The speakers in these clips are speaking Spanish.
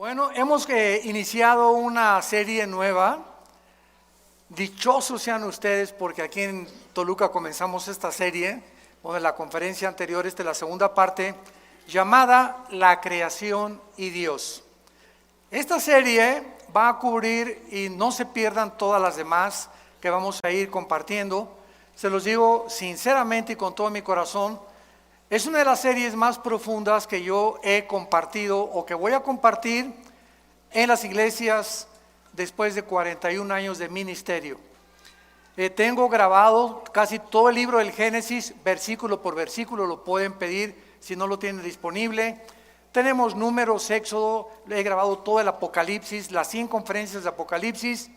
Bueno, hemos iniciado una serie nueva. Dichosos sean ustedes porque aquí en Toluca comenzamos esta serie, o en la conferencia anterior, esta es la segunda parte, llamada La Creación y Dios. Esta serie va a cubrir, y no se pierdan todas las demás que vamos a ir compartiendo. Se los digo sinceramente y con todo mi corazón, es una de las series más profundas que yo he compartido o que voy a compartir en las iglesias después de 41 años de ministerio. Tengo grabado casi todo el libro del Génesis, versículo por versículo, lo pueden pedir si no lo tienen disponible. Tenemos Números, Éxodo, he grabado todo el Apocalipsis, las 100 conferencias de Apocalipsis.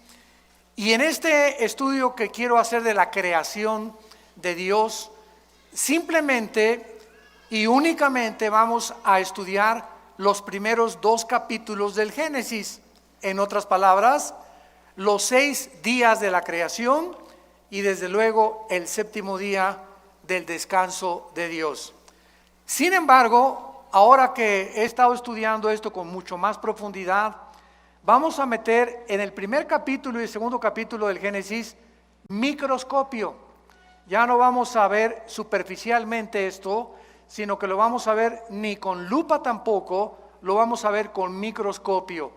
Y en este estudio que quiero hacer de la creación de Dios, simplemente y únicamente vamos a estudiar los primeros 2 capítulos del Génesis. En otras palabras, los 6 días de la creación y desde luego el 7º día del descanso de Dios. Sin embargo, ahora que he estado estudiando esto con mucho más profundidad, vamos a meter en el primer capítulo y el segundo capítulo del Génesis microscopio. Ya no vamos a ver superficialmente esto, sino que lo vamos a ver ni con lupa tampoco, lo vamos a ver con microscopio.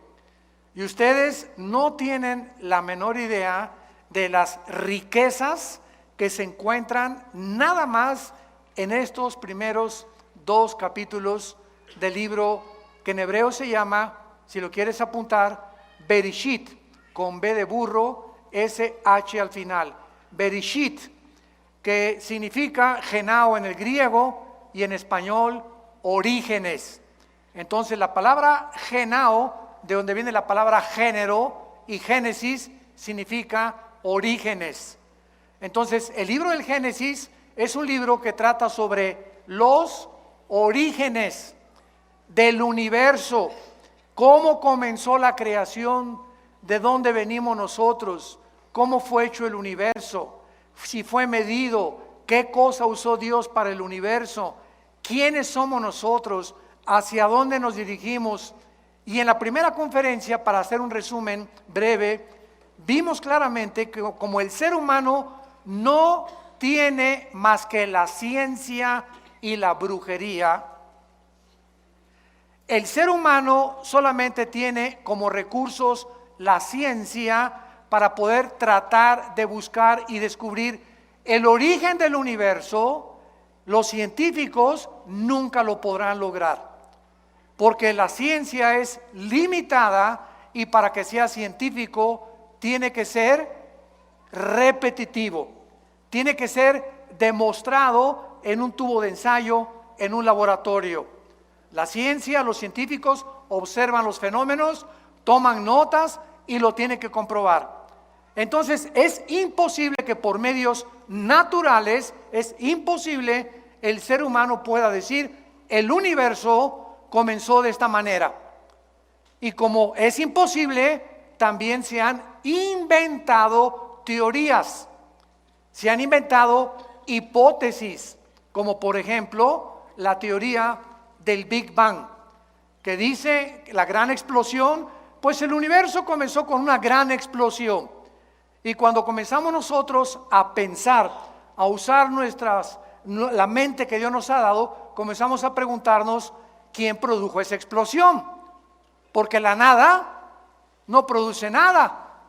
Y ustedes no tienen la menor idea de las riquezas que se encuentran nada más en estos primeros 2 capítulos del libro que en hebreo se llama, si lo quieres apuntar, Bereshit, con B de burro, S-H al final. Bereshit, que significa genao en el griego, y en español orígenes. Entonces la palabra genao, de donde viene la palabra género, y Génesis significa orígenes. Entonces el libro del Génesis es un libro que trata sobre los orígenes del universo, cómo comenzó la creación, de dónde venimos nosotros, cómo fue hecho el universo, si fue medido, qué cosa usó Dios para el universo, quiénes somos nosotros, hacia dónde nos dirigimos. Y en la primera conferencia, para hacer un resumen breve, vimos claramente que como el ser humano no tiene más que la ciencia y la brujería, el ser humano solamente tiene como recursos la ciencia para poder tratar de buscar y descubrir el origen del universo. Los científicos nunca lo podrán lograr, porque la ciencia es limitada y para que sea científico tiene que ser repetitivo, tiene que ser demostrado en un tubo de ensayo, en un laboratorio. La ciencia, los científicos observan los fenómenos, toman notas y lo tienen que comprobar. Entonces es imposible que por medios naturales, es imposible el ser humano pueda decir el universo comenzó de esta manera. Y como es imposible, también se han inventado teorías, se han inventado hipótesis, como por ejemplo la teoría del Big Bang, que dice la gran explosión, pues el universo comenzó con una gran explosión. Y cuando comenzamos nosotros a pensar, a usar la mente que Dios nos ha dado, comenzamos a preguntarnos quién produjo esa explosión, porque la nada no produce nada.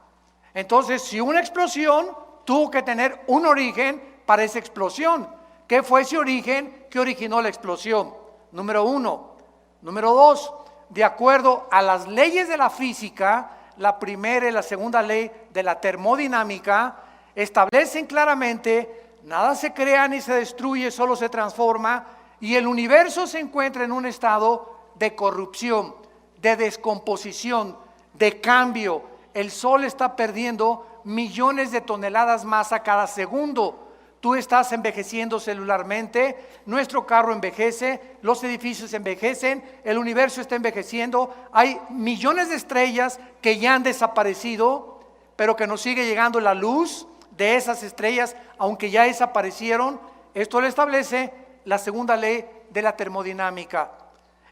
Entonces, si una explosión tuvo que tener un origen para esa explosión, ¿qué fue ese origen que originó la explosión? Número 1. Número 2, de acuerdo a las leyes de la física, la primera y la segunda ley de la termodinámica, establecen claramente, nada se crea ni se destruye, solo se transforma, y el universo se encuentra en un estado de corrupción, de descomposición, de cambio. El Sol está perdiendo millones de toneladas más a cada segundo. Tú estás envejeciendo celularmente, nuestro carro envejece, los edificios envejecen, el universo está envejeciendo. Hay millones de estrellas que ya han desaparecido, pero que nos sigue llegando la luz de esas estrellas, aunque ya desaparecieron. Esto lo establece la segunda ley de la termodinámica.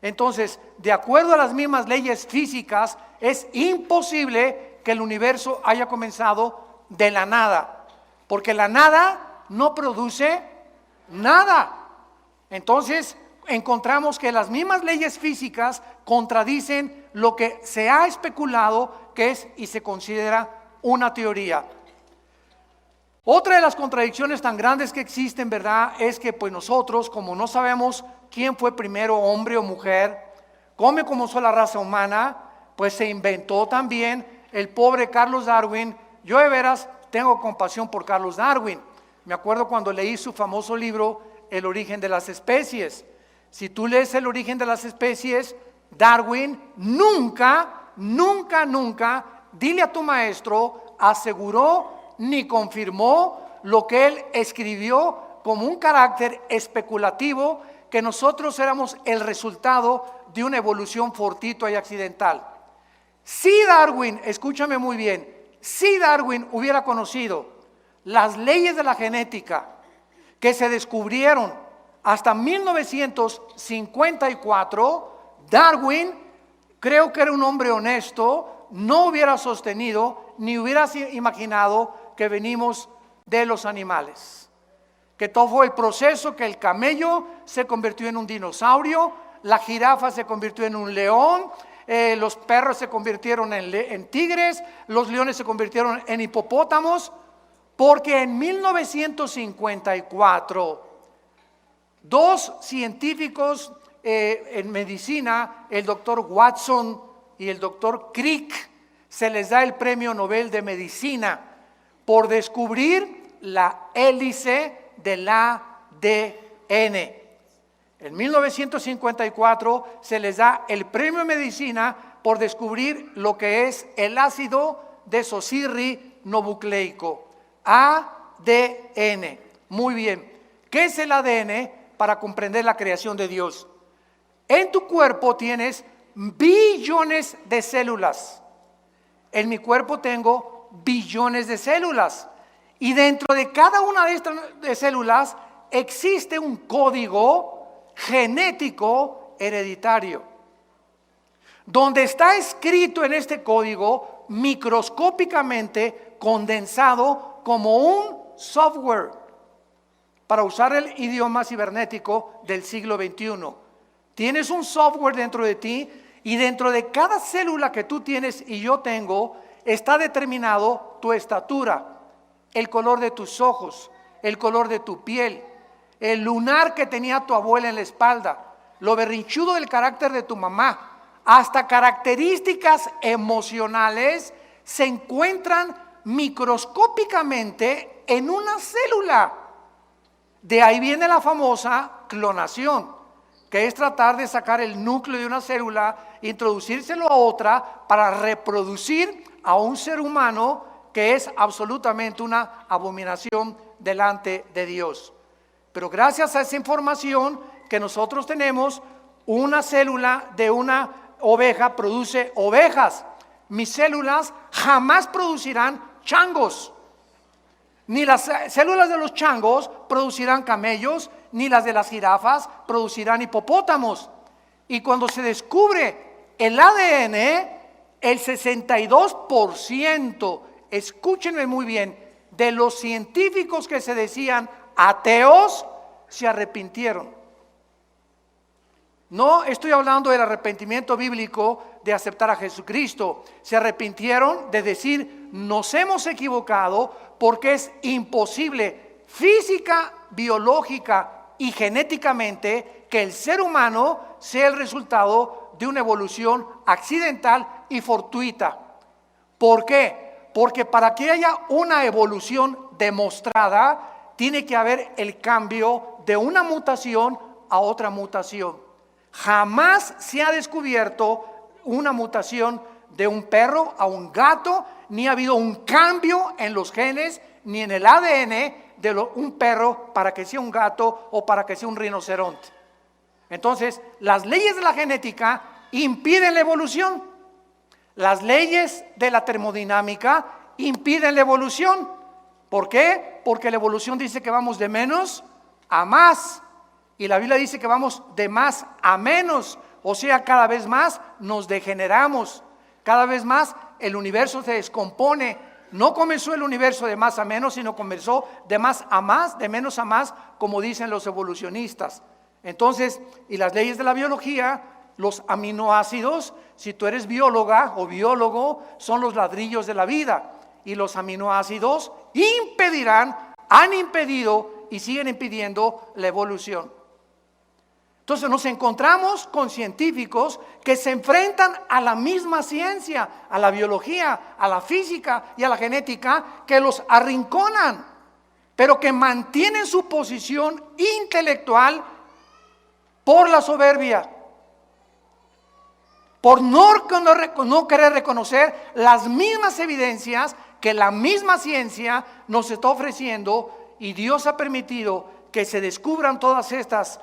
Entonces, de acuerdo a las mismas leyes físicas, es imposible que el universo haya comenzado de la nada, porque la nada no produce nada. Entonces, encontramos que las mismas leyes físicas contradicen lo que se ha especulado que es y se considera una teoría. Otra de las contradicciones tan grandes que existen, ¿verdad?, es que pues nosotros, como no sabemos quién fue primero, hombre o mujer, cómo comenzó la raza humana, pues se inventó también el pobre Carlos Darwin. Yo de veras tengo compasión por Carlos Darwin. Me acuerdo cuando leí su famoso libro, El origen de las especies. Si tú lees El origen de las especies, Darwin nunca, dile a tu maestro, aseguró ni confirmó lo que él escribió como un carácter especulativo, que nosotros éramos el resultado de una evolución fortuita y accidental. Si Darwin, escúchame muy bien, si Darwin hubiera conocido las leyes de la genética que se descubrieron hasta 1954, Darwin, creo que era un hombre honesto, no hubiera sostenido ni hubiera imaginado que venimos de los animales, que todo fue el proceso, que el camello se convirtió en un dinosaurio, la jirafa se convirtió en un león, los perros se convirtieron en tigres, los leones se convirtieron en hipopótamos, porque en 1954 dos científicos en medicina, el doctor Watson y el doctor Crick, se les da el premio Nobel de Medicina por descubrir la hélice del ADN. En 1954 se les da el premio de Medicina por descubrir lo que es el ácido desoxirribonucleico, ADN. Muy bien, ¿qué es el ADN? Para comprender la creación de Dios. En tu cuerpo tienes billones de células. En mi cuerpo tengo billones de células. Y dentro de cada una de estas células existe un código genético hereditario, donde está escrito en este código microscópicamente condensado como un software, para usar el idioma cibernético del siglo XXI. Tienes un software dentro de ti, y dentro de cada célula que tú tienes y yo tengo está determinado tu estatura, el color de tus ojos, el color de tu piel, el lunar que tenía tu abuela en la espalda, lo berrinchudo del carácter de tu mamá, hasta características emocionales se encuentran microscópicamente en una célula. De ahí viene la famosa clonación, que es tratar de sacar el núcleo de una célula, introducírselo a otra para reproducir a un ser humano, que es absolutamente una abominación delante de Dios. Pero gracias a esa información que nosotros tenemos, una célula de una oveja produce ovejas. Mis células jamás producirán changos. Ni las células de los changos producirán camellos, ni las de las jirafas producirán hipopótamos. Y cuando se descubre el ADN, el 62%, escúchenme muy bien, de los científicos que se decían ateos, se arrepintieron. No estoy hablando del arrepentimiento bíblico de aceptar a Jesucristo. Se arrepintieron de decir, nos hemos equivocado, porque es imposible física, biológica y genéticamente que el ser humano sea el resultado de una evolución accidental y fortuita. ¿Por qué? Porque para que haya una evolución demostrada, tiene que haber el cambio de una mutación a otra mutación. Jamás se ha descubierto una mutación de un perro a un gato, ni ha habido un cambio en los genes, ni en el ADN de un perro para que sea un gato o para que sea un rinoceronte. Entonces, las leyes de la genética impiden la evolución. Las leyes de la termodinámica impiden la evolución. ¿Por qué? Porque la evolución dice que vamos de menos a más. Y la Biblia dice que vamos de más a menos. O sea, cada vez más nos degeneramos. Cada vez más el universo se descompone. No comenzó el universo de más a menos, sino comenzó de más a más, de menos a más, como dicen los evolucionistas. Entonces, y las leyes de la biología, los aminoácidos, si tú eres bióloga o biólogo, son los ladrillos de la vida. Y los aminoácidos impedirán, han impedido y siguen impidiendo la evolución. Entonces nos encontramos con científicos que se enfrentan a la misma ciencia, a la biología, a la física y a la genética, que los arrinconan, pero que mantienen su posición intelectual por la soberbia, por no querer reconocer las mismas evidencias que la misma ciencia nos está ofreciendo, y Dios ha permitido que se descubran todas estas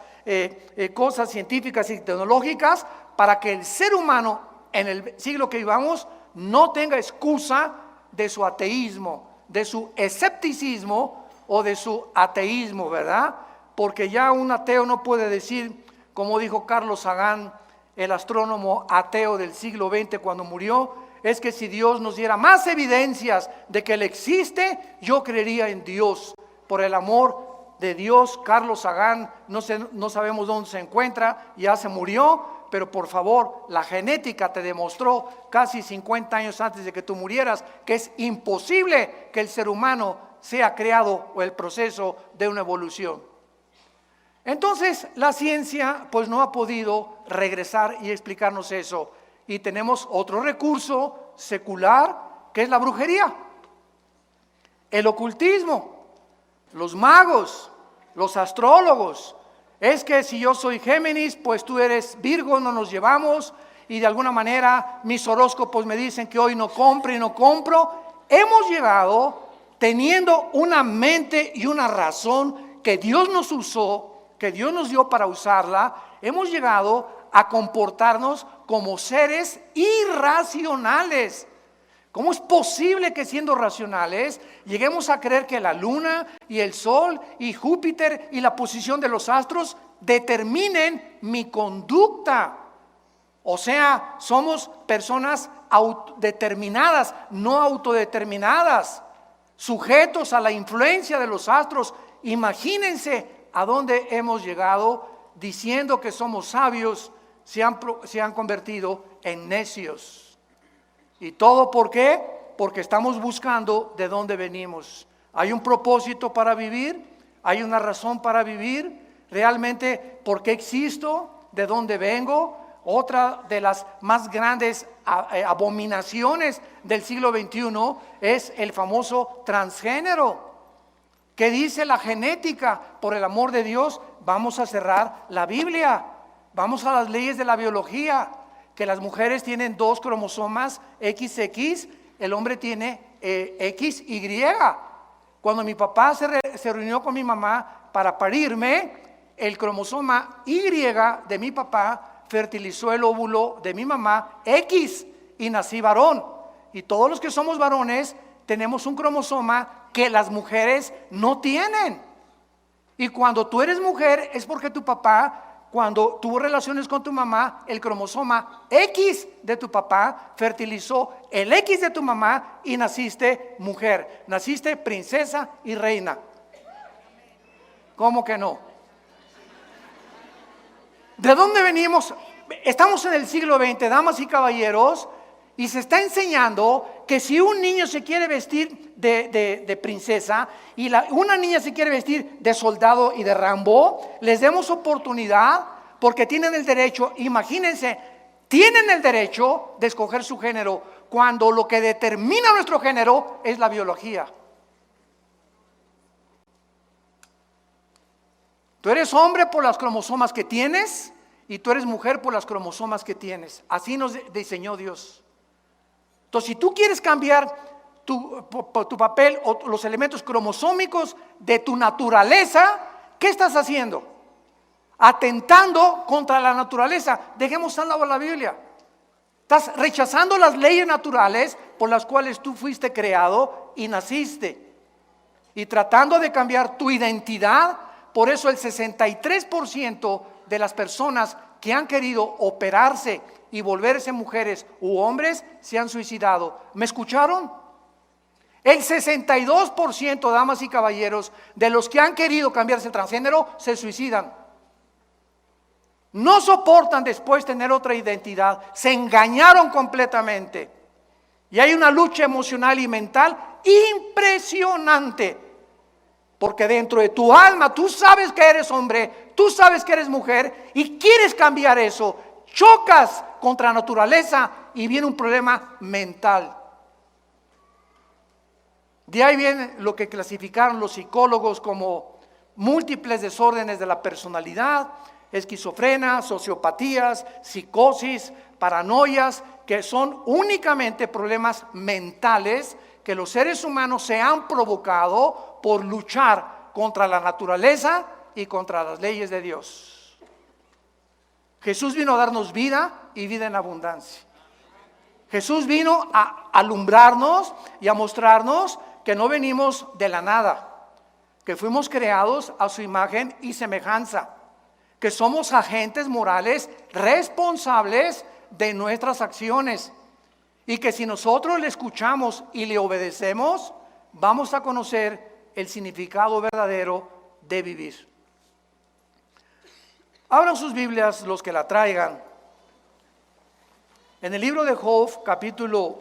cosas científicas y tecnológicas para que el ser humano en el siglo que vivamos no tenga excusa de su ateísmo, de su escepticismo o de su ateísmo, ¿verdad? Porque ya un ateo no puede decir, como dijo Carlos Sagan, el astrónomo ateo del siglo XX cuando murió, es que si Dios nos diera más evidencias de que Él existe, yo creería en Dios. Por el amor de Dios, Carlos Sagan, no sabemos dónde se encuentra, ya se murió, pero por favor, la genética te demostró casi 50 años antes de que tú murieras que es imposible que el ser humano sea creado o el proceso de una evolución. Entonces, la ciencia pues no ha podido regresar y explicarnos eso. Y tenemos otro recurso secular, que es la brujería, el ocultismo, los magos, los astrólogos. Es que si yo soy Géminis, pues tú eres Virgo, no nos llevamos, y de alguna manera mis horóscopos me dicen que hoy no compro y no compro. Hemos llegado, teniendo una mente y una razón que Dios nos usó, que Dios nos dio para usarla, hemos llegado a comportarnos como seres irracionales. ¿Cómo es posible que siendo racionales lleguemos a creer que la luna y el sol y Júpiter y la posición de los astros determinen mi conducta? O sea, somos personas determinadas, no autodeterminadas, sujetos a la influencia de los astros. Imagínense a dónde hemos llegado diciendo que somos sabios, se han convertido en necios. ¿Y todo por qué? Porque estamos buscando de dónde venimos. Hay un propósito para vivir, hay una razón para vivir, realmente por qué existo, de dónde vengo. Otra de las más grandes abominaciones del siglo XXI es el famoso transgénero. ¿Qué dice la genética? Por el amor de Dios, vamos a cerrar la Biblia, vamos a las leyes de la biología, que las mujeres tienen 2 cromosomas XX, el hombre tiene XY. Cuando mi papá se reunió con mi mamá para parirme, el cromosoma Y de mi papá fertilizó el óvulo de mi mamá X y nací varón. Y todos los que somos varones tenemos un cromosoma que las mujeres no tienen. Y cuando tú eres mujer es porque tu papá, cuando tuvo relaciones con tu mamá, el cromosoma X de tu papá fertilizó el X de tu mamá y naciste mujer, naciste princesa y reina. ¿Cómo que no? ¿De dónde venimos? Estamos en el siglo XX, damas y caballeros, y se está enseñando que si un niño se quiere vestir de princesa y una niña se quiere vestir de soldado y de Rambo, les demos oportunidad porque tienen el derecho, imagínense, tienen el derecho de escoger su género cuando lo que determina nuestro género es la biología. Tú eres hombre por las cromosomas que tienes y tú eres mujer por las cromosomas que tienes. Así nos diseñó Dios. Entonces, si tú quieres cambiar tu papel o los elementos cromosómicos de tu naturaleza, ¿qué estás haciendo? Atentando contra la naturaleza. Dejemos a un lado la Biblia. Estás rechazando las leyes naturales por las cuales tú fuiste creado y naciste. Y tratando de cambiar tu identidad. Por eso el 63% de las personas que han querido operarse y volverse mujeres u hombres se han suicidado. ¿Me escucharon? El 62%, damas y caballeros, de los que han querido cambiarse el transgénero se suicidan. No soportan después tener otra identidad, se engañaron completamente. Y hay una lucha emocional y mental impresionante, porque dentro de tu alma tú sabes que eres hombre, tú sabes que eres mujer y quieres cambiar eso, chocas contra la naturaleza y viene un problema mental. De ahí viene lo que clasificaron los psicólogos como múltiples desórdenes de la personalidad, esquizofrenia, sociopatías, psicosis, paranoias, que son únicamente problemas mentales que los seres humanos se han provocado por luchar contra la naturaleza y contra las leyes de Dios. Jesús vino a darnos vida y vida en abundancia. Jesús vino a alumbrarnos y a mostrarnos que no venimos de la nada, que fuimos creados a su imagen y semejanza, que somos agentes morales responsables de nuestras acciones y que si nosotros le escuchamos y le obedecemos, vamos a conocer el significado verdadero de vivir. Abran sus Biblias los que la traigan. En el libro de Job, capítulo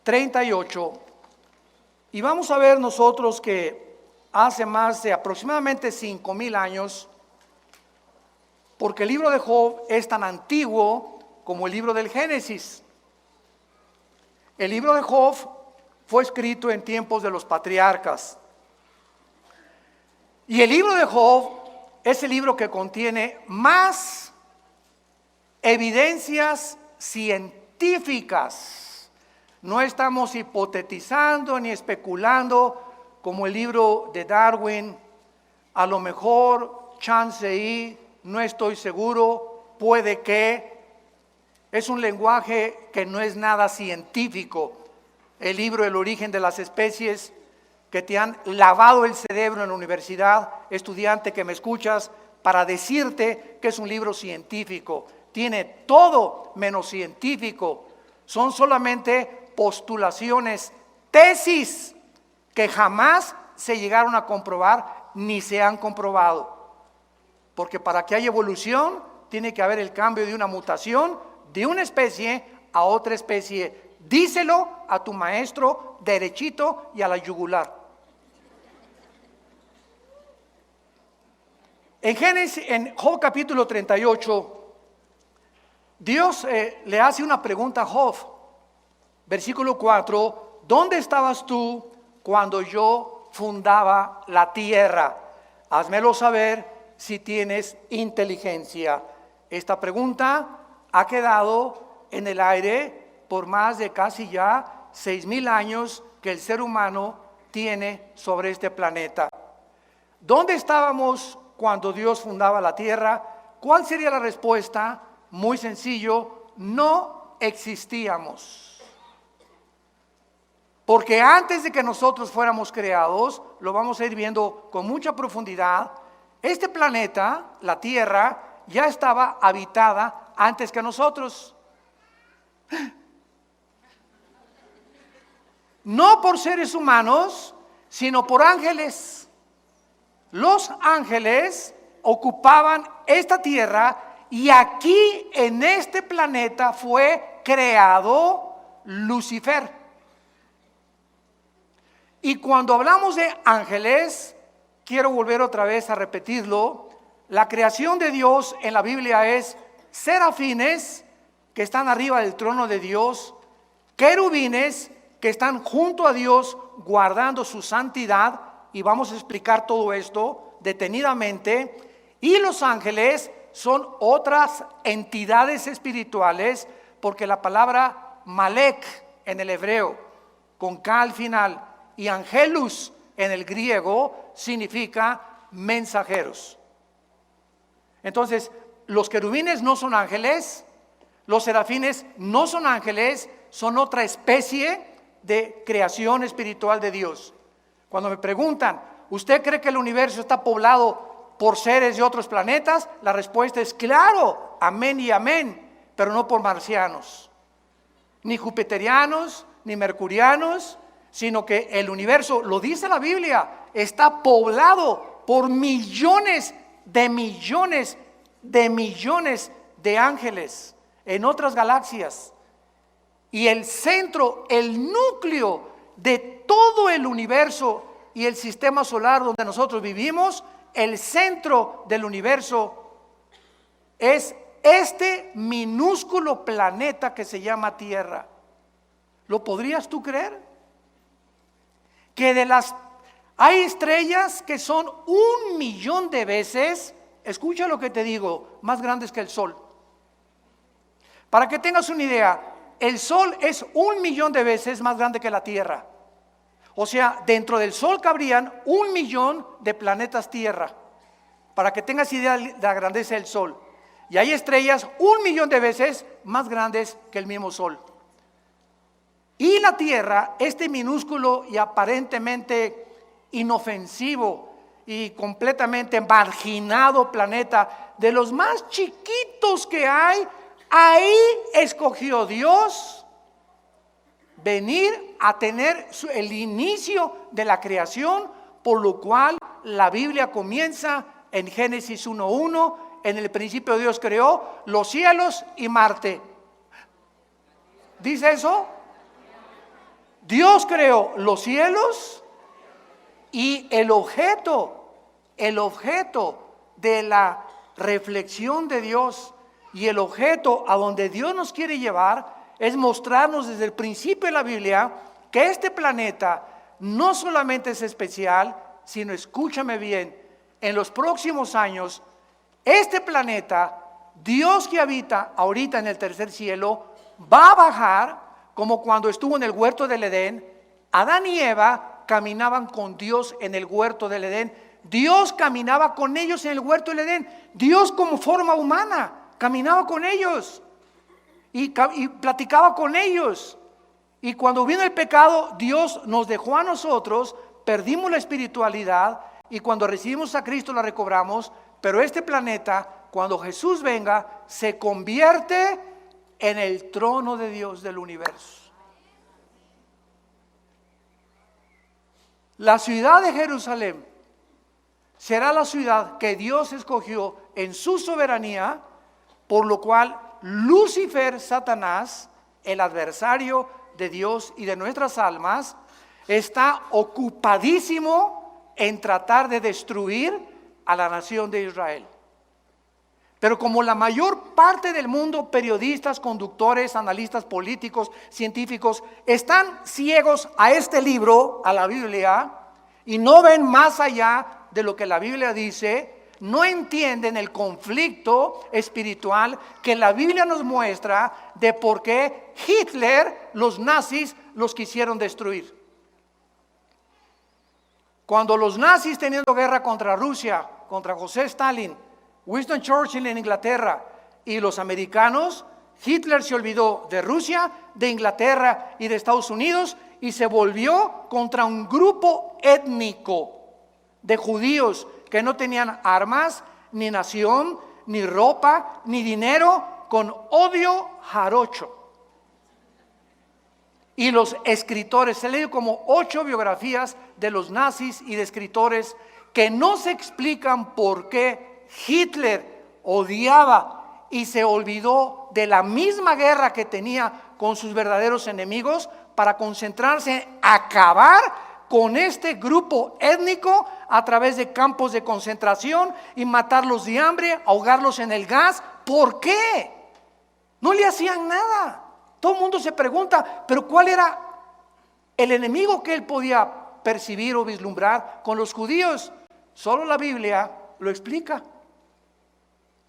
38, y vamos a ver nosotros que hace más de aproximadamente 5,000 años, porque el libro de Job es tan antiguo como el libro del Génesis. El libro de Job fue escrito en tiempos de los patriarcas. Y el libro de Job es el libro que contiene más evidencias científicas. No estamos hipotetizando ni especulando como el libro de Darwin. A lo mejor, chance y, no estoy seguro, puede que. Es un lenguaje que no es nada científico. El libro El origen de las especies, que te han lavado el cerebro en la universidad, estudiante que me escuchas, para decirte que es un libro científico. Tiene todo menos científico. Son solamente postulaciones, tesis que jamás se llegaron a comprobar ni se han comprobado. Porque para que haya evolución tiene que haber el cambio de una mutación de una especie a otra especie. Díselo a tu maestro derechito y a la yugular. En Job capítulo 38, Dios le hace una pregunta a Job. Versículo 4, ¿dónde estabas tú cuando yo fundaba la tierra? Házmelo saber si tienes inteligencia. Esta pregunta ha quedado en el aire por más de casi ya 6,000 años que el ser humano tiene sobre este planeta. ¿Dónde estábamos cuando Dios fundaba la tierra? ¿Cuál sería la respuesta? Muy sencillo, no existíamos. Porque antes de que nosotros fuéramos creados, lo vamos a ir viendo con mucha profundidad, este planeta, la Tierra, ya estaba habitada antes que nosotros. No por seres humanos, sino por ángeles. Los ángeles ocupaban esta tierra y aquí en este planeta fue creado Lucifer. Y cuando hablamos de ángeles, quiero volver otra vez a repetirlo, la creación de Dios en la Biblia es serafines que están arriba del trono de Dios, querubines que están junto a Dios guardando su santidad, y vamos a explicar todo esto detenidamente, y los ángeles son otras entidades espirituales, porque la palabra Malek en el hebreo, con K al final, y angelus en el griego significa mensajeros. Entonces, los querubines no son ángeles, los serafines no son ángeles, son otra especie de creación espiritual de Dios. Cuando me preguntan, ¿usted cree que el universo está poblado por seres de otros planetas? La respuesta es claro, amén y amén, pero no por marcianos, ni jupiterianos, ni mercurianos, sino que el universo, lo dice la Biblia, está poblado por millones de millones de millones de ángeles en otras galaxias. Y el centro, el núcleo de todo el universo y el sistema solar donde nosotros vivimos, el centro del universo es este minúsculo planeta que se llama Tierra. ¿Lo podrías tú creer? Que hay estrellas que son 1.000.000 de veces, escucha lo que te digo, más grandes que el Sol. Para que tengas una idea, el Sol es 1.000.000 de veces más grande que la Tierra. O sea, dentro del Sol cabrían 1.000.000 de planetas Tierra. Para que tengas idea de la grandeza del Sol. Y hay estrellas 1.000.000 de veces más grandes que el mismo Sol. Y la Tierra, este minúsculo y aparentemente inofensivo y completamente marginado planeta, de los más chiquitos que hay, ahí escogió Dios venir a tener el inicio de la creación, por lo cual la Biblia comienza en Génesis 1:1, en el principio Dios creó los cielos y Marte. ¿Dice eso? Dios creó los cielos y el objeto de la reflexión de Dios y el objeto a donde Dios nos quiere llevar es mostrarnos desde el principio de la Biblia que este planeta no solamente es especial, sino, escúchame bien, en los próximos años, este planeta, Dios que habita ahorita en el tercer cielo, va a bajar como cuando estuvo en el huerto del Edén. Adán y Eva caminaban con Dios en el huerto del Edén. Dios caminaba con ellos en el huerto del Edén. Dios como forma humana caminaba con ellos y platicaba con ellos. Y cuando vino el pecado, Dios nos dejó a nosotros, perdimos la espiritualidad y cuando recibimos a Cristo la recobramos. Pero este planeta, cuando Jesús venga, se convierte en el trono de Dios del universo. La ciudad de Jerusalén será la ciudad que Dios escogió en su soberanía, por lo cual Lucifer, Satanás, el adversario de Dios y de nuestras almas, está ocupadísimo en tratar de destruir a la nación de Israel. Pero como la mayor parte del mundo, periodistas, conductores, analistas políticos, científicos, están ciegos a este libro, a la Biblia, y no ven más allá de lo que la Biblia dice, no entienden el conflicto espiritual que la Biblia nos muestra de por qué Hitler, los nazis, los quisieron destruir. Cuando los nazis teniendo guerra contra Rusia, contra José Stalin, Winston Churchill en Inglaterra y los americanos, Hitler se olvidó de Rusia, de Inglaterra y de Estados Unidos y se volvió contra un grupo étnico de judíos que no tenían armas, ni nación, ni ropa, ni dinero, con odio jarocho. Y los escritores, se leen como 8 biografías de los nazis y de escritores que no se explican por qué Hitler odiaba y se olvidó de la misma guerra que tenía con sus verdaderos enemigos para concentrarse en acabar con este grupo étnico a través de campos de concentración y matarlos de hambre, ahogarlos en el gas. ¿Por qué? No le hacían nada. Todo el mundo se pregunta, pero ¿cuál era el enemigo que él podía percibir o vislumbrar con los judíos? Solo la Biblia lo explica.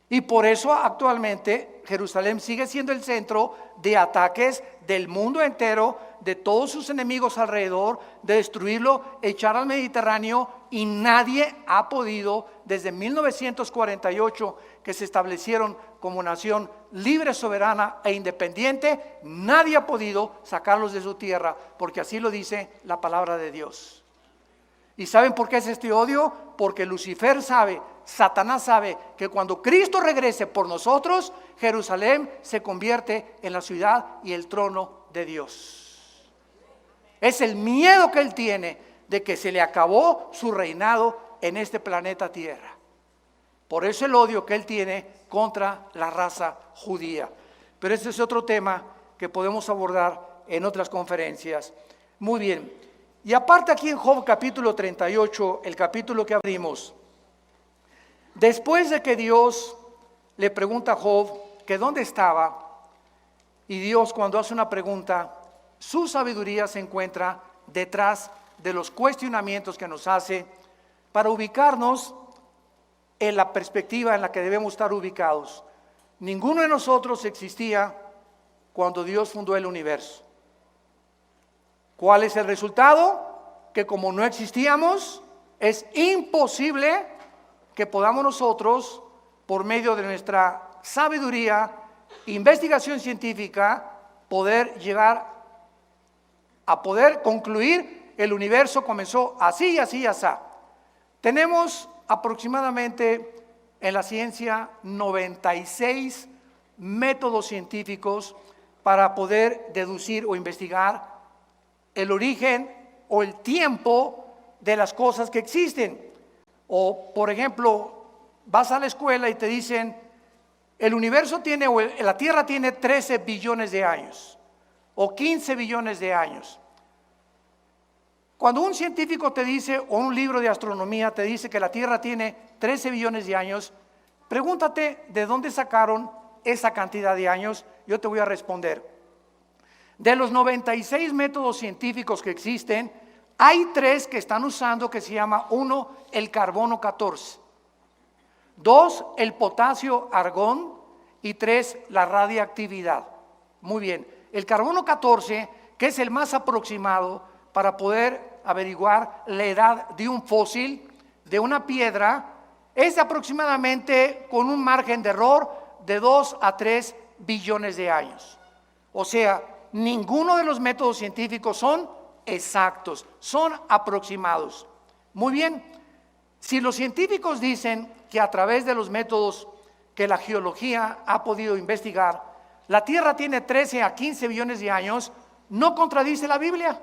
Y por eso actualmente Jerusalén sigue siendo el centro de ataques del mundo entero, de todos sus enemigos alrededor, de destruirlo, echar al Mediterráneo, y nadie ha podido, desde 1948, que se establecieron como nación libre, soberana e independiente, nadie ha podido sacarlos de su tierra, porque así lo dice la palabra de Dios. ¿Y saben por qué es este odio? Porque Lucifer sabe, Satanás sabe que cuando Cristo regrese por nosotros, Jerusalén se convierte en la ciudad y el trono de Dios. Es el miedo que él tiene de que se le acabó su reinado en este planeta Tierra. Por eso el odio que él tiene contra la raza judía. Pero ese es otro tema que podemos abordar en otras conferencias. Muy bien. Y aparte aquí en Job capítulo 38, el capítulo que abrimos, después de que Dios le pregunta a Job que dónde estaba, y Dios cuando hace una pregunta, su sabiduría se encuentra detrás de los cuestionamientos que nos hace para ubicarnos en la perspectiva en la que debemos estar ubicados. Ninguno de nosotros existía cuando Dios fundó el universo. ¿Cuál es el resultado? Que como no existíamos, es imposible que podamos nosotros, por medio de nuestra sabiduría, investigación científica, poder llegar a poder concluir el universo comenzó así, así, así. Tenemos aproximadamente en la ciencia 96 métodos científicos para poder deducir o investigar el origen o el tiempo de las cosas que existen. O, por ejemplo, vas a la escuela y te dicen, el universo tiene, o la Tierra tiene 13 billones de años, o 15 billones de años. Cuando un científico te dice, o un libro de astronomía te dice que la Tierra tiene 13 billones de años, pregúntate de dónde sacaron esa cantidad de años. Yo te voy a responder. De los 96 métodos científicos que existen, hay 3 que están usando que se llama, 1, el carbono 14, 2, el potasio argón, y 3, la radiactividad. Muy bien, el carbono 14, que es el más aproximado para poder averiguar la edad de un fósil, de una piedra, es aproximadamente con un margen de error de 2 a 3 billones de años. O sea, ninguno de los métodos científicos son exactos, son aproximados. Muy bien, si los científicos dicen que a través de los métodos que la geología ha podido investigar, la Tierra tiene 13 a 15 billones de años, no contradice la Biblia.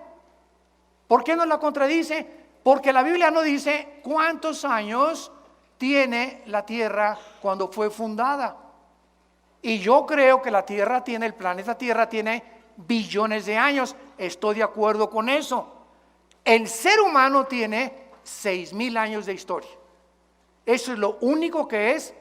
¿Por qué no la contradice? Porque la Biblia no dice cuántos años tiene la Tierra cuando fue fundada. Y yo creo que la Tierra tiene, el planeta Tierra tiene billones de años. Estoy de acuerdo con eso. El ser humano tiene 6,000 años de historia. Eso es lo único que es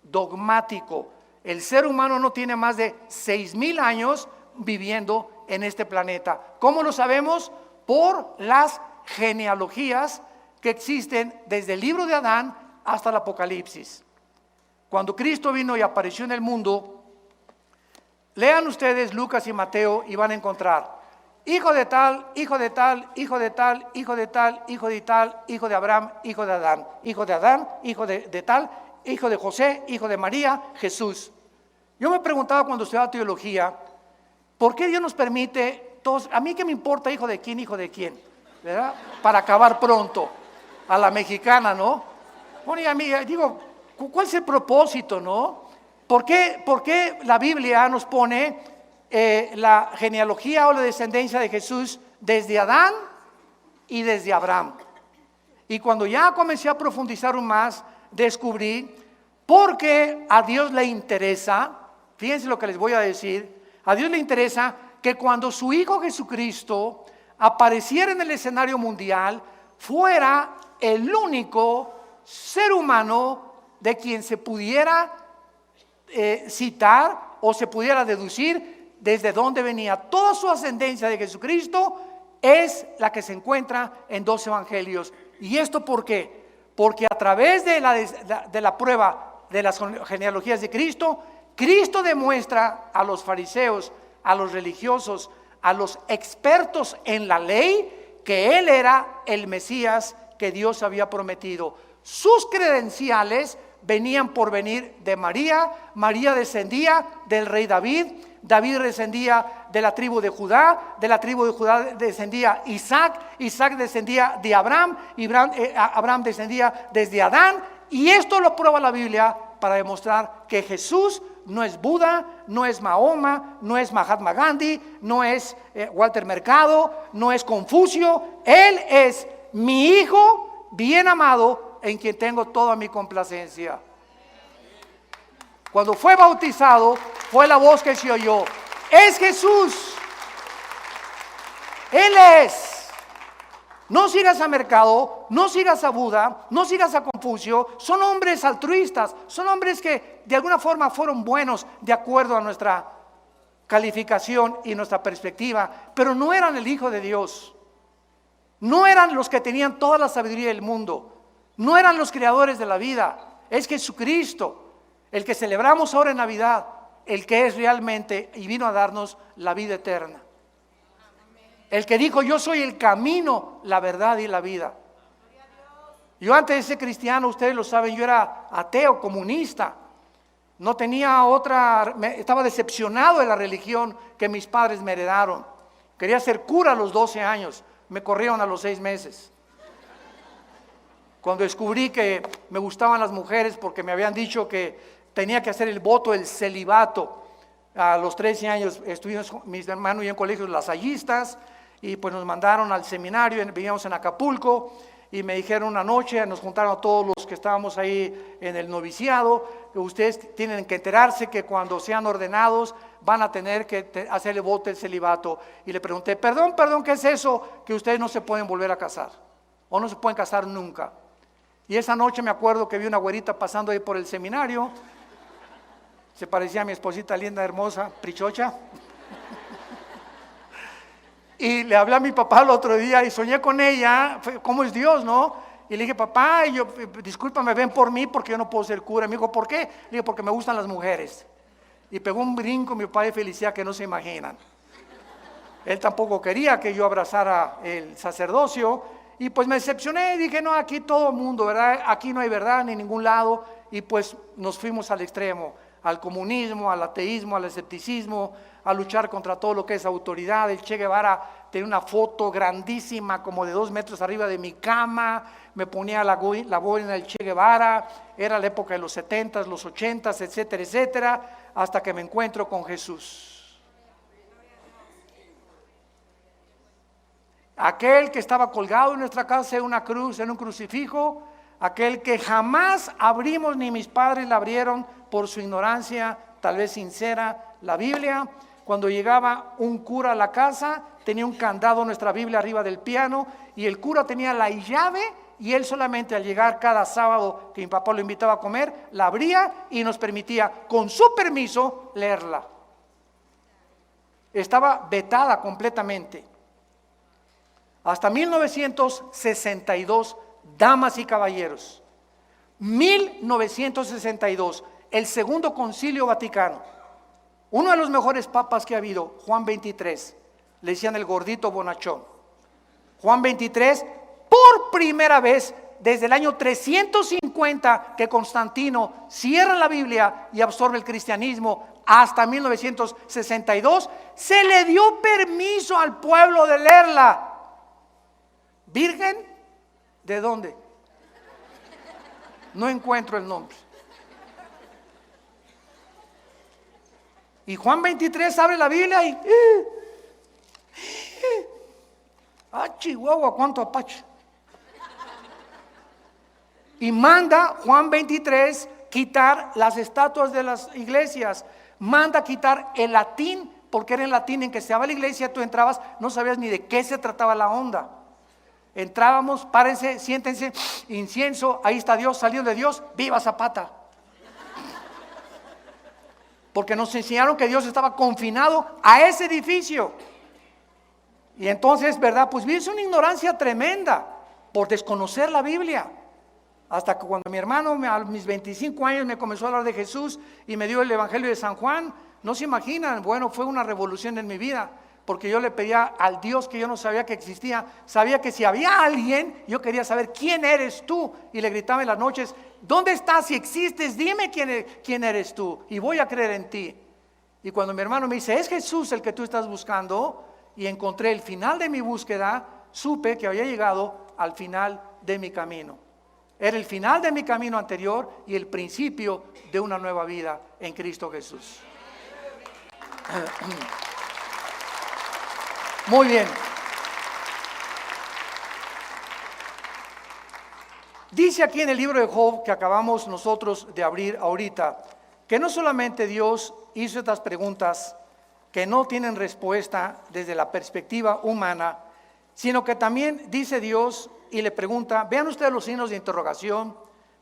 dogmático. El ser humano no tiene más de 6,000 años viviendo en este planeta. ¿Cómo lo sabemos? Por las genealogías que existen desde el libro de Adán hasta el Apocalipsis. Cuando Cristo vino y apareció en el mundo, lean ustedes Lucas y Mateo y van a encontrar hijo de tal, hijo de tal, hijo de tal, hijo de tal, hijo de tal, hijo de Abraham, hijo de Adán, hijo de Adán, hijo de tal, hijo de José, hijo de María, Jesús. Yo me preguntaba cuando estudiaba teología, ¿por qué Dios nos permite todos? A mí qué me importa hijo de quién, ¿verdad? Para acabar pronto, a la mexicana, ¿no? Bueno, y a mí, digo, ¿cuál es el propósito, no? ¿Por qué la Biblia nos pone la genealogía o la descendencia de Jesús desde Adán y desde Abraham? Y cuando ya comencé a profundizar aún más, descubrí porque a Dios le interesa, fíjense lo que les voy a decir, a Dios le interesa que cuando su Hijo Jesucristo apareciera en el escenario mundial, fuera el único ser humano de quien se pudiera citar o se pudiera deducir desde dónde venía. Toda su ascendencia de Jesucristo es la que se encuentra en 2 evangelios. ¿Y esto por qué? porque a través de la prueba de las genealogías de Cristo, Cristo demuestra a los fariseos, a los religiosos, a los expertos en la ley, que Él era el Mesías que Dios había prometido. Sus credenciales venían por venir de María. María descendía del rey David. David descendía de la tribu de Judá. De la tribu de Judá descendía Isaac. Isaac descendía de Abraham. Abraham descendía desde Adán. Y esto lo prueba la Biblia para demostrar que Jesús no es Buda, no es Mahoma, no es Mahatma Gandhi, no es Walter Mercado, no es Confucio. Él es mi Hijo bien amado, en quien tengo toda mi complacencia. Cuando fue bautizado, fue la voz que se oyó: es Jesús. Él es. No sigas a Mercado, no sigas a Buda, no sigas a Confucio. Son hombres altruistas, son hombres que de alguna forma fueron buenos de acuerdo a nuestra calificación y nuestra perspectiva, pero no eran el Hijo de Dios. No eran los que tenían toda la sabiduría del mundo. No eran los creadores de la vida. Es Jesucristo, el que celebramos ahora en Navidad, el que es realmente y vino a darnos la vida eterna. El que dijo: yo soy el camino, la verdad y la vida. Yo antes de ser cristiano, ustedes lo saben, yo era ateo, comunista. No tenía otra, estaba decepcionado de la religión que mis padres me heredaron. Quería ser cura a los 12 años, me corrieron a los 6 meses. Cuando descubrí que me gustaban las mujeres, porque me habían dicho que tenía que hacer el voto del celibato. A los 13 años estuvimos, mis hermanos y yo, en colegios lasallistas, y pues nos mandaron al seminario. Vivíamos en Acapulco, y me dijeron una noche, nos juntaron a todos los que estábamos ahí en el noviciado, que ustedes tienen que enterarse que cuando sean ordenados van a tener que hacer el voto del celibato. Y le pregunté: perdón, ¿qué es eso? Que ustedes no se pueden volver a casar, o no se pueden casar nunca. Y esa noche me acuerdo que vi una güerita pasando ahí por el seminario. Se parecía a mi esposita linda, hermosa, prichocha. Y le hablé a mi papá el otro día y soñé con ella. ¿Cómo es Dios, no? Y le dije: papá, discúlpame, ven por mí porque yo no puedo ser cura. Me dijo: ¿por qué? Le dije: porque me gustan las mujeres. Y pegó un brinco mi papá de felicidad que no se imaginan. Él tampoco quería que yo abrazara el sacerdocio. Y pues me decepcioné, dije: no, aquí todo el mundo, ¿verdad? Aquí no hay verdad ni en ningún lado. Y pues nos fuimos al extremo, al comunismo, al ateísmo, al escepticismo, a luchar contra todo lo que es autoridad. El Che Guevara tenía una foto grandísima, como de 2 metros arriba de mi cama. Me ponía la boina del Che Guevara. Era la época de los 70s, los 80s, etcétera, etcétera, hasta que me encuentro con Jesús. Aquel que estaba colgado en nuestra casa en una cruz, en un crucifijo, aquel que jamás abrimos, ni mis padres la abrieron por su ignorancia, tal vez sincera, la Biblia. Cuando llegaba un cura a la casa, tenía un candado, nuestra Biblia, arriba del piano, y el cura tenía la llave, y él solamente al llegar cada sábado que mi papá lo invitaba a comer, la abría y nos permitía, con su permiso, leerla. Estaba vetada completamente. Hasta 1962, damas y caballeros, 1962, el Segundo Concilio Vaticano, uno de los mejores papas que ha habido, Juan XXIII, le decían el gordito bonachón. Juan XXIII, por primera vez desde el año 350 que Constantino cierra la Biblia y absorbe el cristianismo, hasta 1962, se le dio permiso al pueblo de leerla. ¿Virgen? ¿De dónde? No encuentro el nombre. Y Juan 23 abre la Biblia y Chihuahua, cuánto apache. Y manda Juan 23 quitar las estatuas de las iglesias, manda quitar el latín, porque era en latín en que se daba la iglesia. Tú entrabas, no sabías ni de qué se trataba la onda. Entrábamos, párense, siéntense, incienso, ahí está Dios, salió de Dios, viva Zapata. Porque nos enseñaron que Dios estaba confinado a ese edificio. Y entonces, ¿verdad? Pues es una ignorancia tremenda por desconocer la Biblia. Hasta que cuando mi hermano a mis 25 años me comenzó a hablar de Jesús y me dio el Evangelio de San Juan, no se imaginan, bueno, fue una revolución en mi vida, porque yo le pedía al Dios que yo no sabía que existía, sabía que si había alguien, yo quería saber quién eres tú, y le gritaba en las noches, ¿dónde estás? Si existes, dime quién eres tú, y voy a creer en ti. Y cuando mi hermano me dice, es Jesús el que tú estás buscando, y encontré el final de mi búsqueda, supe que había llegado al final de mi camino. Era el final de mi camino anterior y el principio de una nueva vida en Cristo Jesús. Muy bien. Dice aquí en el libro de Job que acabamos nosotros de abrir ahorita, que no solamente Dios hizo estas preguntas que no tienen respuesta desde la perspectiva humana, sino que también dice Dios y le pregunta, vean ustedes los signos de interrogación,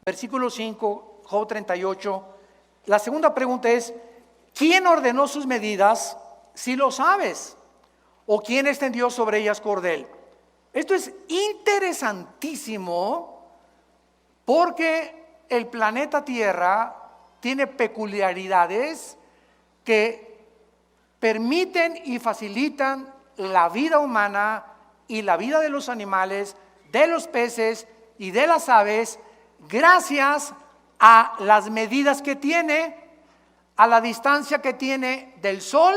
versículo 5, Job 38. La segunda pregunta es, ¿quién ordenó sus medidas si lo sabes? ¿O quién extendió sobre ellas cordel? Esto es interesantísimo porque el planeta Tierra tiene peculiaridades que permiten y facilitan la vida humana y la vida de los animales, de los peces y de las aves, gracias a las medidas que tiene, a la distancia que tiene del Sol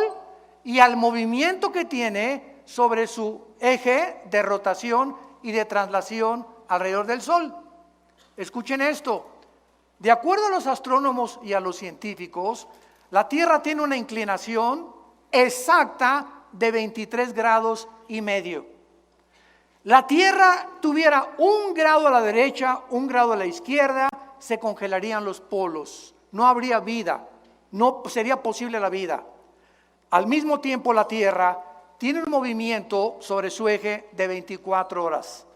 y al movimiento que tiene sobre su eje de rotación y de traslación alrededor del Sol. Escuchen esto, de acuerdo a los astrónomos y a los científicos, la Tierra tiene una inclinación exacta de 23 grados y medio. La Tierra tuviera 1 grado a la derecha, 1 grado a la izquierda, se congelarían los polos, no habría vida, no sería posible la vida. Al mismo tiempo la Tierra tiene un movimiento sobre su eje de 24 horas.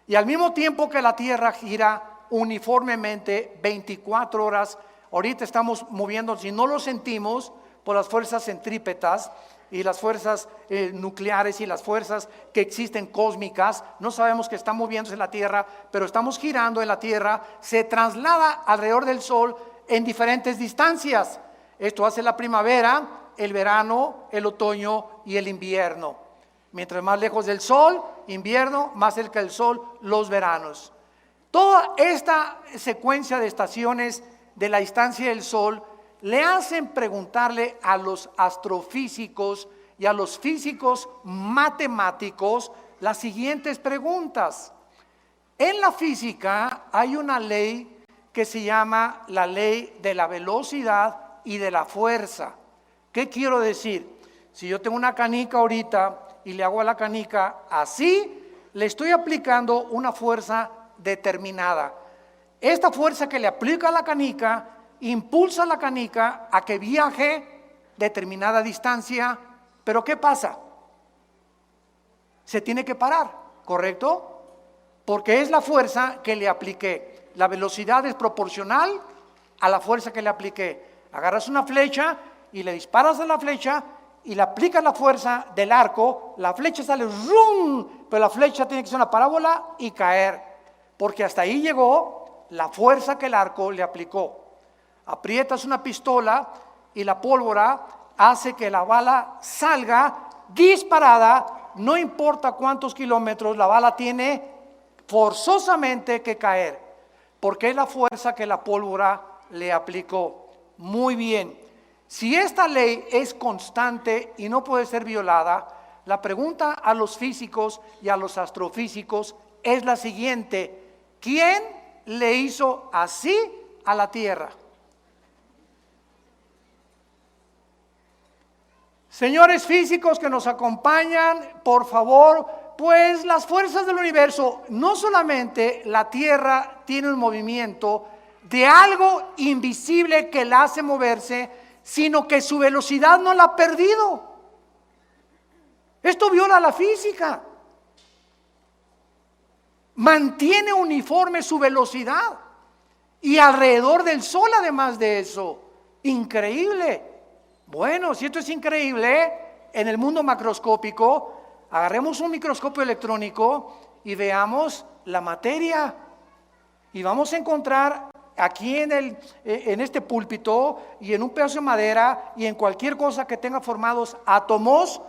Y al mismo tiempo que la Tierra gira uniformemente 24 horas, ahorita estamos moviendo, si no lo sentimos, por las fuerzas centrípetas y las fuerzas nucleares y las fuerzas que existen cósmicas, no sabemos que está moviéndose en la Tierra, pero estamos girando en la Tierra, se traslada alrededor del Sol en diferentes distancias. Esto hace la primavera, el verano, el otoño y el invierno. Mientras más lejos del Sol, invierno, más cerca del Sol, los veranos. Toda esta secuencia de estaciones de la distancia del Sol le hacen preguntarle a los astrofísicos y a los físicos matemáticos las siguientes preguntas. En la física hay una ley que se llama la ley de la velocidad y de la fuerza. ¿Qué quiero decir? Si yo tengo una canica ahorita y le hago a la canica así, le estoy aplicando una fuerza determinada. Esta fuerza que le aplica a la canica impulsa a la canica a que viaje determinada distancia, pero ¿qué pasa? Se tiene que parar, ¿correcto? Porque es la fuerza que le apliqué. La velocidad es proporcional a la fuerza que le apliqué. Agarras una flecha y le disparas a la flecha y le aplicas la fuerza del arco, la flecha sale ¡rum! Pero la flecha tiene que ser una parábola y caer, porque hasta ahí llegó la fuerza que el arco le aplicó. Aprietas una pistola y la pólvora hace que la bala salga disparada, no importa cuántos kilómetros, la bala tiene forzosamente que caer, porque es la fuerza que la pólvora le aplicó. Muy bien, si esta ley es constante y no puede ser violada, la pregunta a los físicos y a los astrofísicos es la siguiente: ¿quién le hizo así a la Tierra? Señores físicos que nos acompañan, por favor, pues las fuerzas del universo, no solamente la Tierra tiene un movimiento de algo invisible que la hace moverse, sino que su velocidad no la ha perdido. Esto viola la física. Mantiene uniforme su velocidad y alrededor del Sol, además de eso. Increíble. Bueno, si esto es increíble, en el mundo macroscópico, agarremos un microscopio electrónico y veamos la materia. Y vamos a encontrar aquí en este púlpito y en un pedazo de madera y en cualquier cosa que tenga formados átomos,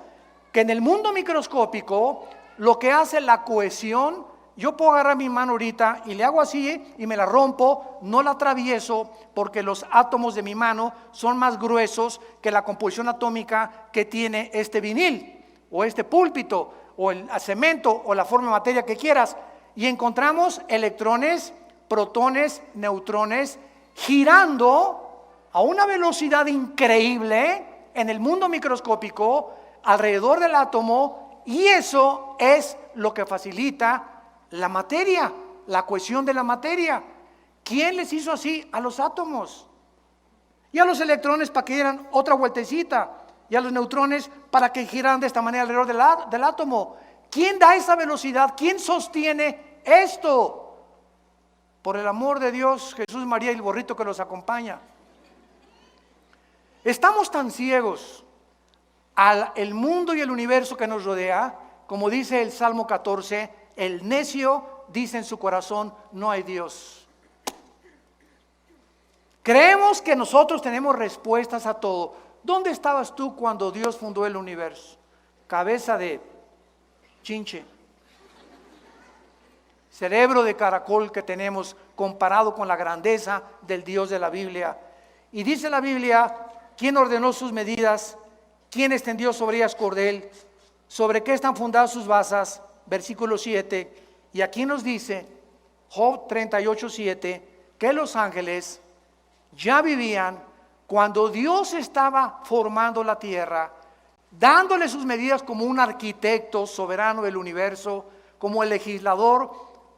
que en el mundo microscópico lo que hace la cohesión, yo puedo agarrar mi mano ahorita y le hago así y me la rompo, no la atravieso porque los átomos de mi mano son más gruesos que la composición atómica que tiene este vinil o este púlpito o el cemento o la forma de materia que quieras. Y encontramos electrones, protones, neutrones girando a una velocidad increíble en el mundo microscópico alrededor del átomo, y eso es lo que facilita la materia, la cohesión de la materia. ¿Quién les hizo así? A los átomos. Y a los electrones para que dieran otra vueltecita. Y a los neutrones para que giraran de esta manera alrededor del átomo. ¿Quién da esa velocidad? ¿Quién sostiene esto? Por el amor de Dios, Jesús, María y el borrito que los acompaña. Estamos tan ciegos al mundo y el universo que nos rodea, como dice el Salmo 14, el necio dice en su corazón, no hay Dios. Creemos que nosotros tenemos respuestas a todo. ¿Dónde estabas tú cuando Dios fundó el universo? Cabeza de chinche, cerebro de caracol que tenemos comparado con la grandeza del Dios de la Biblia. Y dice la Biblia, ¿quién ordenó sus medidas? ¿Quién extendió sobre ellas cordel? ¿Sobre qué están fundadas sus basas? Versículo 7, y aquí nos dice Job 38:7 que los ángeles ya vivían cuando Dios estaba formando la tierra, dándole sus medidas como un arquitecto soberano del universo, como el legislador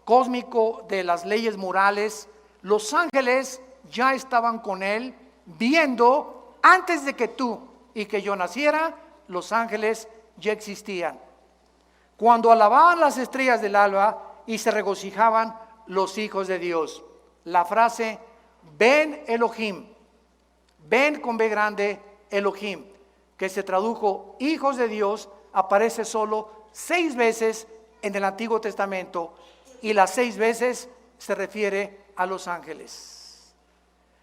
cósmico de las leyes morales. Los ángeles ya estaban con él, viendo antes de que tú y que yo naciera, los ángeles ya existían. Cuando alababan las estrellas del alba y se regocijaban los hijos de Dios. La frase, Ben Elohim, Ben con B grande, Elohim, que se tradujo hijos de Dios, aparece solo 6 veces en el Antiguo Testamento, y las 6 veces se refiere a los ángeles.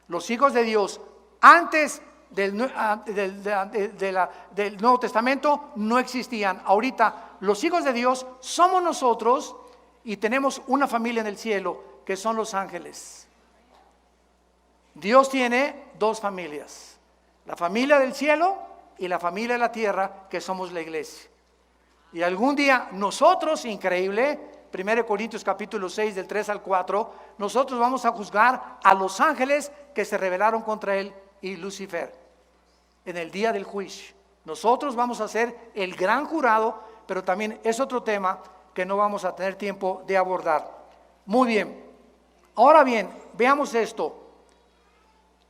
Los hijos de Dios antes del Nuevo Testamento no existían. Ahorita los hijos de Dios somos nosotros y tenemos una familia en el cielo que son los ángeles. Dios tiene 2 familias, la familia del cielo y la familia de la tierra, que somos la iglesia. Y algún día nosotros, increíble, 1 Corintios capítulo 6 del 3 al 4, nosotros vamos a juzgar a los ángeles que se rebelaron contra él y Lucifer en el día del juicio. Nosotros vamos a ser el gran jurado, pero también es otro tema que no vamos a tener tiempo de abordar. Muy bien, ahora bien, veamos esto.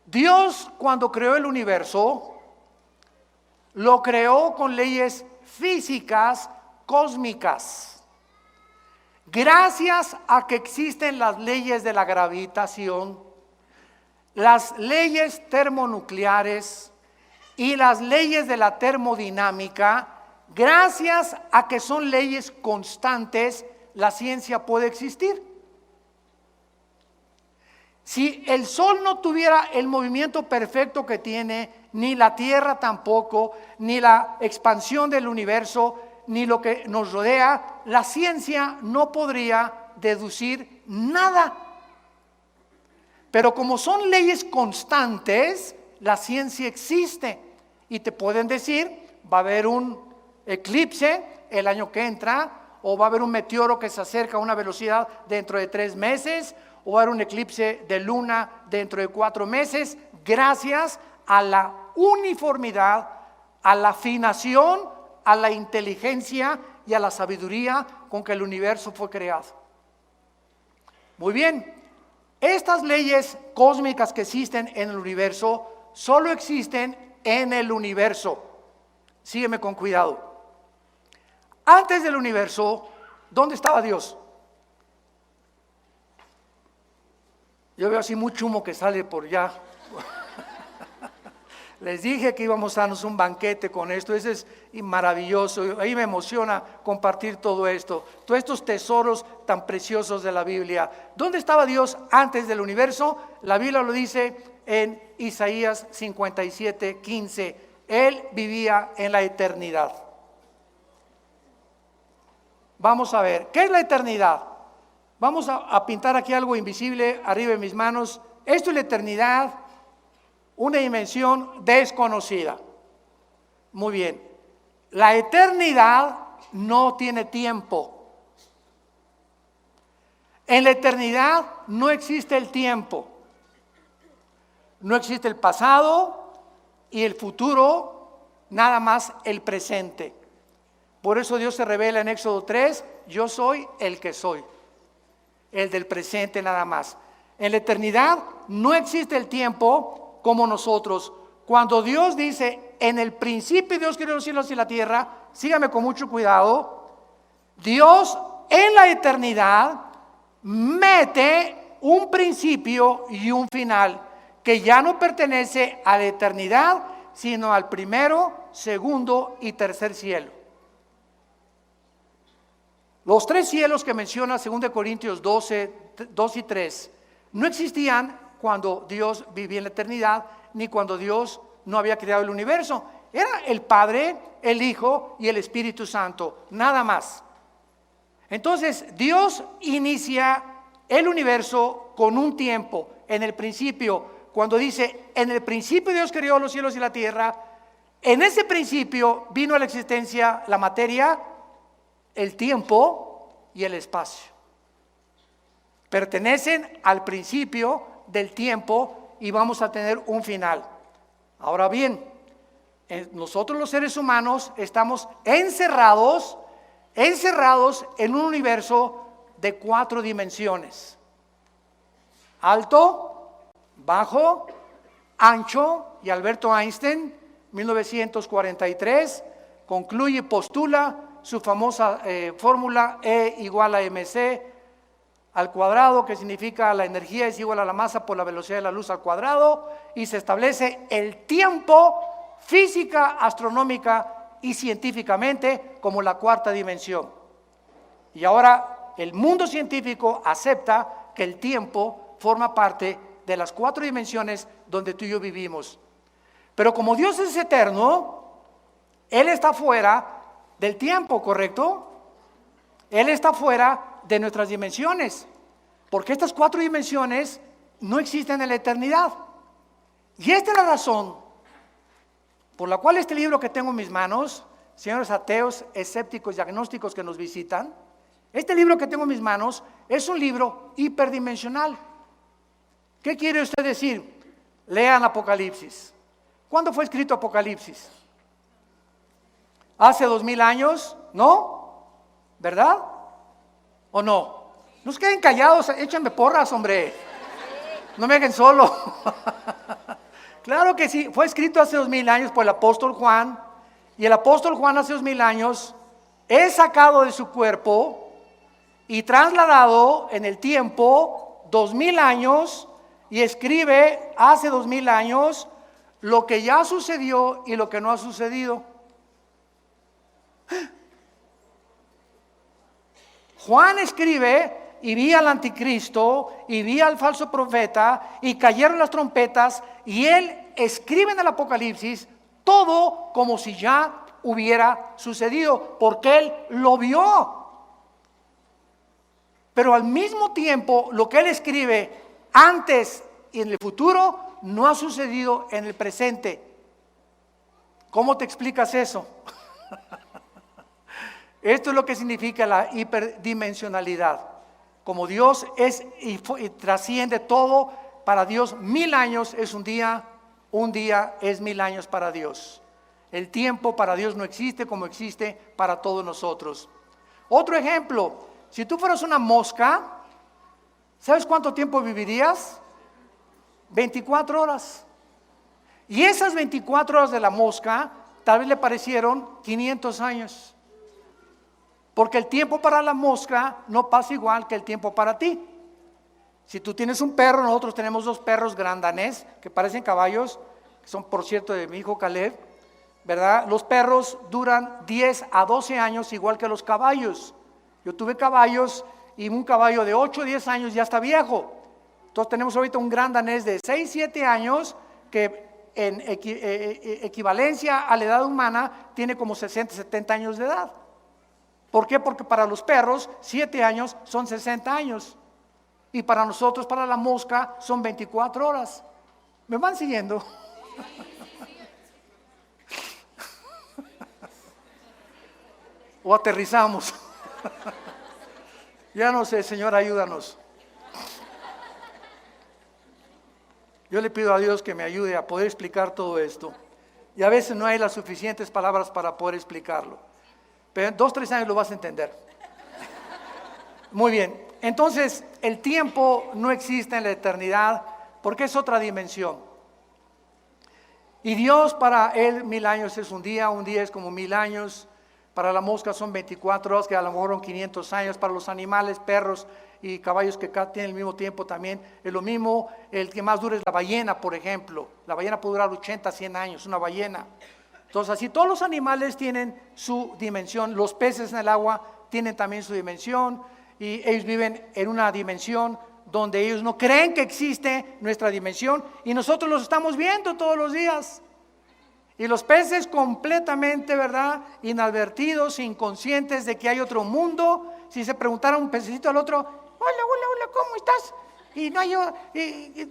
Dios, cuando creó el universo, lo creó con leyes físicas cósmicas. Gracias a que existen las leyes de la gravitación, las leyes termonucleares y las leyes de la termodinámica, gracias a que son leyes constantes, la ciencia puede existir. Si el Sol no tuviera el movimiento perfecto que tiene, ni la Tierra tampoco, ni la expansión del universo, ni lo que nos rodea, la ciencia no podría deducir nada. Pero como son leyes constantes, la ciencia existe y te pueden decir, va a haber un eclipse el año que entra, o va a haber un meteoro que se acerca a una velocidad dentro de 3 meses, o va a haber un eclipse de luna dentro de 4 meses, gracias a la uniformidad, a la afinación, a la inteligencia y a la sabiduría con que el universo fue creado. Muy bien, estas leyes cósmicas que existen en el universo solo existen en el universo. Sígueme con cuidado. Antes del universo, ¿dónde estaba Dios? Yo veo así mucho humo que sale por allá. Les dije que íbamos a darnos un banquete con esto. Eso es maravilloso. Ahí me emociona compartir todo esto. Todos estos tesoros tan preciosos de la Biblia. ¿Dónde estaba Dios antes del universo? La Biblia lo dice en Isaías 57:15. Él vivía en la eternidad. Vamos a ver, ¿qué es la eternidad? Vamos a pintar aquí algo invisible arriba de mis manos. Esto es la eternidad. Una dimensión desconocida. Muy bien. La eternidad no tiene tiempo. En la eternidad no existe el tiempo. No existe el pasado y el futuro, nada más el presente. Por eso Dios se revela en Éxodo 3, yo soy el que soy. El del presente nada más. En la eternidad no existe el tiempo como nosotros. Cuando Dios dice, en el principio Dios creó los cielos y la tierra, sígame con mucho cuidado, Dios en la eternidad mete un principio y un final que ya no pertenece a la eternidad, sino al primero, segundo y tercer cielo. Los tres cielos que menciona 2 Corintios 12, 2 y 3, no existían cuando Dios vivía en la eternidad, ni cuando Dios no había creado el universo. Era el Padre, el Hijo y el Espíritu Santo, nada más. Entonces, Dios inicia el universo con un tiempo. En el principio, cuando dice, en el principio Dios creó los cielos y la tierra, en ese principio vino a la existencia la materia, el tiempo y el espacio. Pertenecen al principio del tiempo y vamos a tener un final. Ahora bien, nosotros los seres humanos estamos encerrados en un universo de 4 dimensiones: alto, bajo, ancho. Y Alberto Einstein, 1943, concluye y postula su famosa fórmula E igual a mc al cuadrado, que significa la energía es igual a la masa por la velocidad de la luz al cuadrado, y se establece el tiempo física, astronómica y científicamente como la 4ª dimensión. Y ahora el mundo científico acepta que el tiempo forma parte de las 4 dimensiones donde tú y yo vivimos. Pero como Dios es eterno, Él está fuera del tiempo, ¿correcto? Él está fuera de nuestras dimensiones, porque estas 4 dimensiones no existen en la eternidad. Y esta es la razón por la cual este libro que tengo en mis manos, señores ateos, escépticos y agnósticos que nos visitan, este libro que tengo en mis manos es un libro hiperdimensional. ¿Qué quiere usted decir? Lean Apocalipsis. ¿Cuándo fue escrito Apocalipsis? ¿Hace 2000 años? ¿No? ¿Verdad? ¿O no? No se queden callados, échenme porras, hombre. No me dejen solo. Claro que sí, fue escrito hace 2000 años por el apóstol Juan. Y el apóstol Juan hace 2000 años es sacado de su cuerpo y trasladado en el tiempo 2000 años y escribe hace 2000 años lo que ya sucedió y lo que no ha sucedido. Juan escribe, y vi al anticristo, y vi al falso profeta, y cayeron las trompetas, y él escribe en el Apocalipsis todo como si ya hubiera sucedido, porque él lo vio. Pero al mismo tiempo, lo que él escribe antes y en el futuro, no ha sucedido en el presente. ¿Cómo te explicas eso? Esto es lo que significa la hiperdimensionalidad. Como Dios es y trasciende todo, para Dios 1000 años es un día es 1000 años para Dios. El tiempo para Dios no existe como existe para todos nosotros. Otro ejemplo, si tú fueras una mosca, ¿sabes cuánto tiempo vivirías? 24 horas. Y esas 24 horas de la mosca tal vez le parecieron 500 años. Porque el tiempo para la mosca no pasa igual que el tiempo para ti. Si tú tienes un perro, nosotros tenemos 2 perros grandanés que parecen caballos, que son por cierto de mi hijo Caleb, ¿verdad? Los perros duran 10 a 12 años igual que los caballos. Yo tuve caballos y un caballo de 8 o 10 años ya está viejo. Entonces tenemos ahorita un gran danés de 6, 7 años que en equivalencia a la edad humana tiene como 60, 70 años de edad. ¿Por qué? Porque para los perros 7 años son 60 años y para nosotros, para la mosca, son 24 horas. ¿Me van siguiendo? O aterrizamos. Ya no sé, Señor, ayúdanos. Yo le pido a Dios que me ayude a poder explicar todo esto. Y a veces no hay las suficientes palabras para poder explicarlo. Pero en 2, 3 años lo vas a entender. Muy bien. Entonces, el tiempo no existe en la eternidad porque es otra dimensión. Y Dios, para Él 1000 años es un día es como 1000 años. Para la mosca son 24 horas, que a lo mejor son 500 años. Para los animales, perros y caballos que tienen el mismo tiempo también es lo mismo. El que más dura es la ballena, por ejemplo. La ballena puede durar 80, 100 años, una ballena. Entonces así todos los animales tienen su dimensión. Los peces en el agua tienen también su dimensión y ellos viven en una dimensión donde ellos no creen que existe nuestra dimensión y nosotros los estamos viendo todos los días. Y los peces completamente, ¿verdad?, inadvertidos, inconscientes de que hay otro mundo. Si se preguntara un pececito al otro, hola, ¿cómo estás? Y no hay,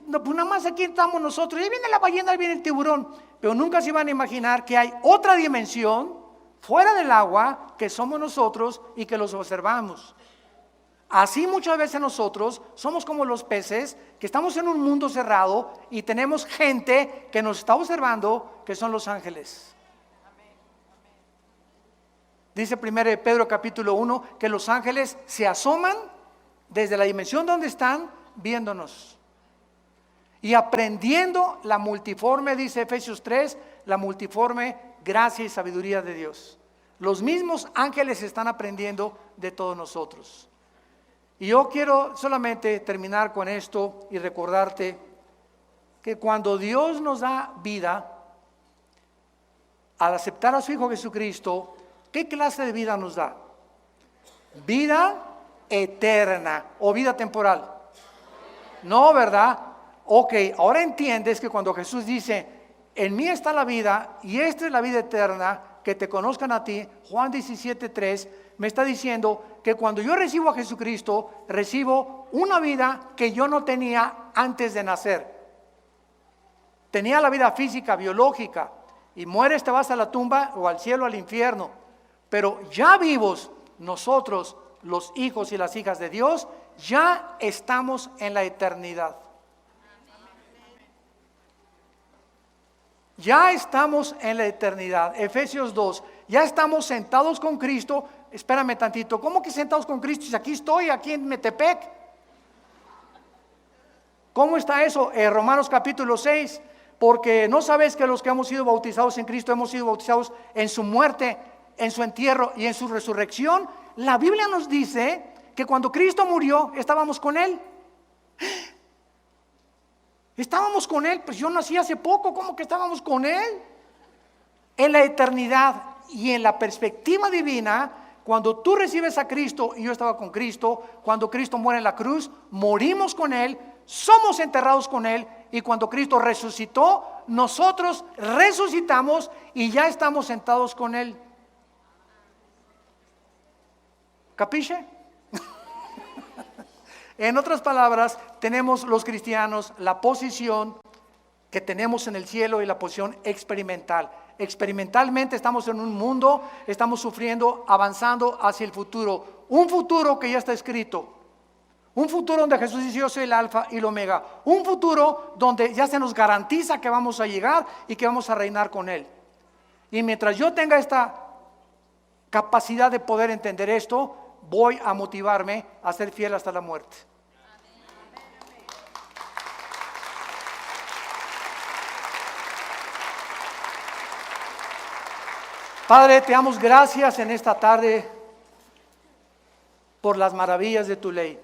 no, pues nada más aquí estamos nosotros. Y ahí viene la ballena, ahí viene el tiburón. Pero nunca se iban a imaginar que hay otra dimensión fuera del agua que somos nosotros y que los observamos. Así muchas veces nosotros somos como los peces que estamos en un mundo cerrado y tenemos gente que nos está observando, que son los ángeles. Dice 1 Pedro capítulo 1 que los ángeles se asoman desde la dimensión donde están viéndonos y aprendiendo la multiforme, dice Efesios 3, la multiforme gracia y sabiduría de Dios. Los mismos ángeles están aprendiendo de todos nosotros. Y yo quiero solamente terminar con esto y recordarte que cuando Dios nos da vida, al aceptar a su Hijo Jesucristo, ¿qué clase de vida nos da? Vida eterna o vida temporal. No, ¿verdad? Ok, ahora entiendes que cuando Jesús dice, en mí está la vida y esta es la vida eterna, que te conozcan a ti, Juan 17:3, me está diciendo que cuando yo recibo a Jesucristo, recibo una vida que yo no tenía antes de nacer. Tenía la vida física, biológica, y mueres, te vas a la tumba o al cielo, al infierno. Pero ya vivos, nosotros, los hijos y las hijas de Dios, ya estamos en la eternidad. Ya estamos en la eternidad. Efesios 2, ya estamos sentados con Cristo. Espérame tantito, ¿cómo que sentados con Cristo? Si aquí estoy, aquí en Metepec. ¿Cómo está eso? Romanos capítulo 6, porque no sabes que los que hemos sido bautizados en Cristo hemos sido bautizados en su muerte, en su entierro y en su resurrección. La Biblia nos dice que cuando Cristo murió, estábamos con Él. Estábamos con Él, pues yo nací hace poco, ¿cómo que estábamos con Él? En la eternidad y en la perspectiva divina, cuando tú recibes a Cristo y yo estaba con Cristo, cuando Cristo muere en la cruz, morimos con Él, somos enterrados con Él y cuando Cristo resucitó, nosotros resucitamos y ya estamos sentados con Él. ¿Capiche? En otras palabras, tenemos los cristianos la posición que tenemos en el cielo y la posición experimental. Experimentalmente estamos en un mundo, estamos sufriendo, avanzando hacia el futuro. Un futuro que ya está escrito. Un futuro donde Jesús dice: yo soy el alfa y el omega. Un futuro donde ya se nos garantiza que vamos a llegar y que vamos a reinar con Él. Y mientras yo tenga esta capacidad de poder entender esto, voy a motivarme a ser fiel hasta la muerte. Padre, te damos gracias en esta tarde por las maravillas de tu ley.